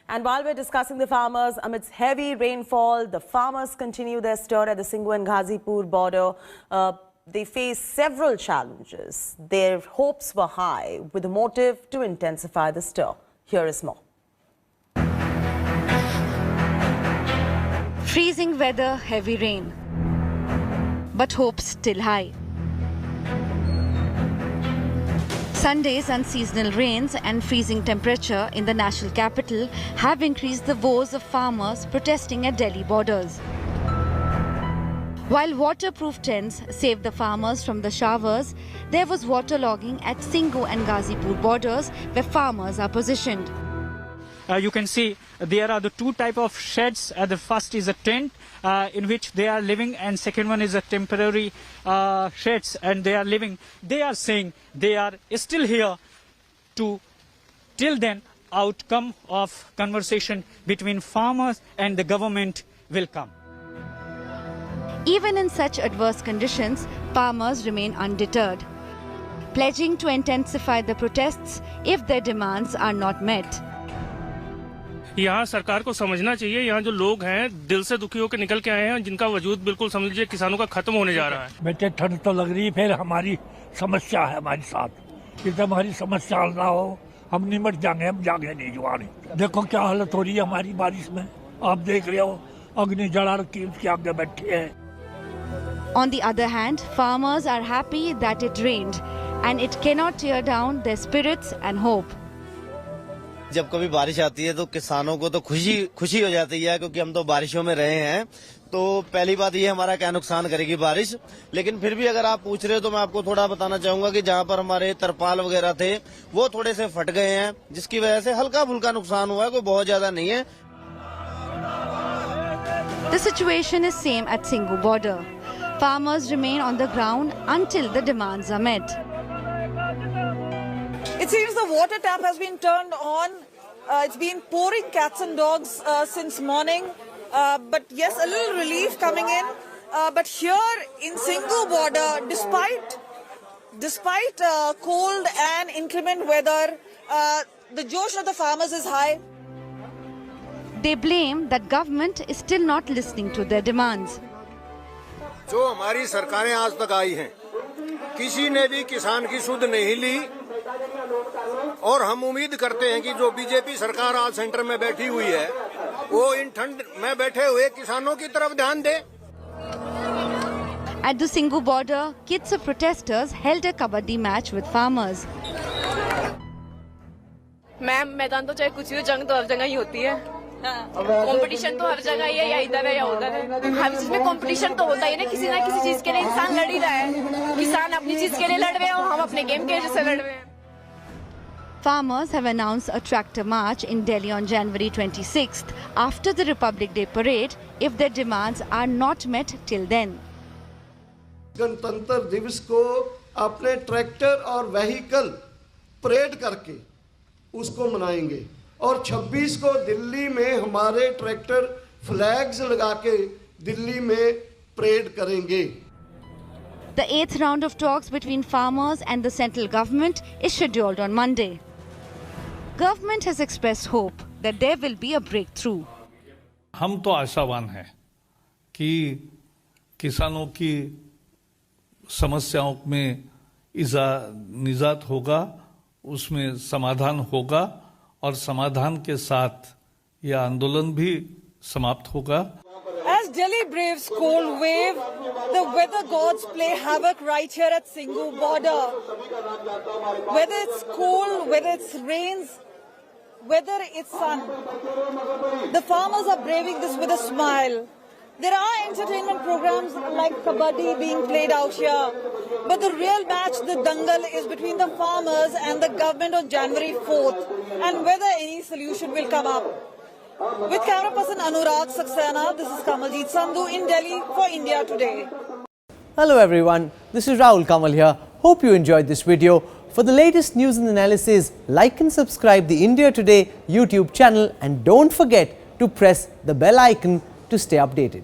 And while we're discussing the farmers, amidst heavy rainfall, the farmers continue their stir at the Singhu and Ghazipur border. They face several challenges. Their hopes were high, with a motive to intensify the stir. Here is more. Freezing weather, heavy rain, but hopes still high. Sunday's unseasonal rains and freezing temperature in the national capital have increased the woes of farmers protesting at Delhi borders. While waterproof tents saved the farmers from the showers, there was waterlogging at Singhu and Ghazipur borders where farmers are positioned. You can see there are the two type of sheds. The first is a tent in which they are living, and second one is a temporary sheds, and they are living. They are saying they are still here to till then outcome of conversation between farmers and the government will come. Even in such adverse conditions, farmers remain undeterred, pledging to intensify the protests if their demands are not met. यहाँ सरकार को समझना चाहिए, यहाँ जो लोग हैं दिल से दुखी होकर निकल के आए हैं, जिनका वजूद बिल्कुल समझ लीजिए किसानों का खत्म होने जा रहा है। बेटे ठंड तो लग रही है, फिर हमारी समस्या है हमारे साथ। यदि हमारी समस्या हल ना हो, हम निमट जाएंगे, हम जागे नहीं जुआरी। देखो क्या हालत हो रही है हमारी बारिश में, आप देख रहे हो, अग्नि जला रखी है, उसके आगे बैठे हैं। On the other hand, farmers are happy that it rained and it cannot tear down their spirits and hope. जब कभी बारिश आती है तो किसानों को तो खुशी हो जाती है, क्योंकि हम तो बारिशों में रहे हैं। तो पहली बात ये हमारा क्या नुकसान करेगी बारिश, लेकिन फिर भी अगर आप पूछ रहे हो तो मैं आपको थोड़ा बताना चाहूंगा कि जहां पर हमारे तरपाल वगैरह थे वो थोड़े से फट गए हैं, जिसकी वजह से हल्का फुल्का नुकसान हुआ है, कोई बहुत ज्यादा नहीं है। The situation is same at Singhu border. Farmers remain on the ground until the demands are met. It seems the water tap has been turned on. It's been pouring cats and dogs since morning. But yes, a little relief coming in. But here in Singhu border, despite cold and inclement weather, the josh of the farmers is high. They blame that government is still not listening to their demands. जो हमारी सरकारें आज तक आई हैं, किसी ने भी किसान की सुध नहीं ली, और हम उम्मीद करते हैं कि जो बीजेपी सरकार आज सेंटर में बैठी हुई है वो इन ठंड में बैठे हुए किसानों की तरफ ध्यान दे। At the Singhu border, kids of protesters held a kabaddi match with farmers. Ma'am मैदान तो चाहे कुछ भी हो, जंग तो हर जगह ही होती है। कंपटीशन तो हर जगह ही है, या इधर है या उधर है। हर चीज में कंपटीशन तो होता ही ना किसी चीज के लिए इंसान लड़ ही रहा है। किसान अपनी चीज के लिए लड़ रहे हैं और हम अपने गेम के वजह से लड़ रहे हैं। Farmers have announced a tractor march in Delhi on January 26th after the Republic Day parade if their demands are not met till then. गणतंत्र दिवस को अपने ट्रैक्टर और व्हीकल परेड करके उसको मनाएंगे, और 26 को दिल्ली में हमारे ट्रैक्टर फ्लैग्स लगा के दिल्ली में परेड करेंगे। The 8th round of talks between farmers and the central government is scheduled on Monday. Government has expressed hope that there will be a breakthrough. हम तो आशावान हैं कि किसानों की समस्याओं में निजात होगा, उसमें समाधान होगा, और समाधान के साथ यह आंदोलन भी समाप्त होगा। As Delhi braves cold wave, the weather gods play havoc right here at Singhu border. Whether it's cold, whether it's rains, whether it's sun, the farmers are braving this with a smile. There are entertainment programs like kabaddi being played out here, but the real match, the dangal, is between the farmers and the government on January 4th, and whether any solution will come up. With camera person Anurag Saxena, this is Kamaljeet Sandhu in Delhi for India Today. Hello everyone, this is Rahul Kamal here. Hope you enjoyed this video. For the latest news and analysis, like and subscribe the India Today YouTube channel, and don't forget to press the bell icon to stay updated.